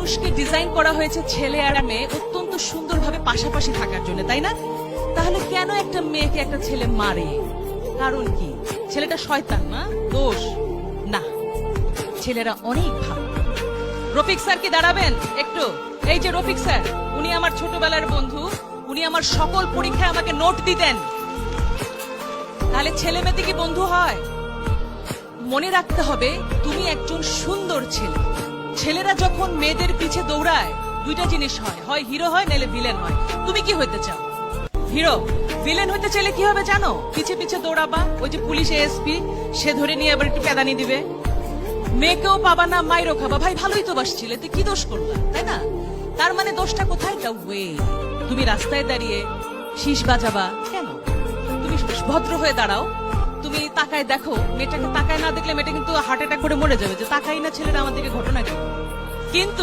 মানুষকে ডিজাইন করা হয়েছে ছেলে আর মেয়ে অত্যন্ত সুন্দরভাবে পাশাপাশি থাকার জন্য, তাই না? তাহলে কেন একটা মেয়েকে একটা ছেলে মারে? কারণ কি? ছেলেটা শয়তান না? দোষ না, ছেলেরা অনেক ভালো। রফিক স্যার কি দাঁড়াবেন একটু? এই যে রফিক স্যার, উনি আমার ছোটবেলার বন্ধু, উনি আমার সকল পরীক্ষায় আমাকে নোট দিতেন। তাহলে ছেলে মেয়েতে কি বন্ধু হয়? মনে রাখতে হবে তুমি একজন সুন্দর ছেলে। ছেলেরা যখন মেয়েদের পিছে দৌড়ায় দুইটা জিনিস হয়, হয় হিরো হয় নাহলে ভিলেন হয়। তুমি কি হইতে চাও? হিরো। ভিলেন হইতে চাইলে কি হবে জানো? পিছে পিছে দৌড়াবা, ওই যে পুলিশ এসপি সে ধরে নিয়ে আবার একটু পেদানি দিবে। মেয়েকেও পাবা না, মাইরও খাবা। ভাই ভালোই তো বাসছিলে, তুই কি দোষ করলা, তাই না? তার মানে দোষটা কোথায়? ওয়ে তুমি রাস্তায় দাঁড়িয়ে শীষ বাজাবা কেন? তুমি ভদ্র হয়ে দাঁড়াও, তুমি তাকায় দেখো, মেয়েটাকে তাকায় না দেখলে মেয়েটা কিন্তু হার্ট অ্যাটাক করে মরে যাবে, যে তাকাই না ছেলেরা আমার দিকে, ঘটনা কি? কিন্তু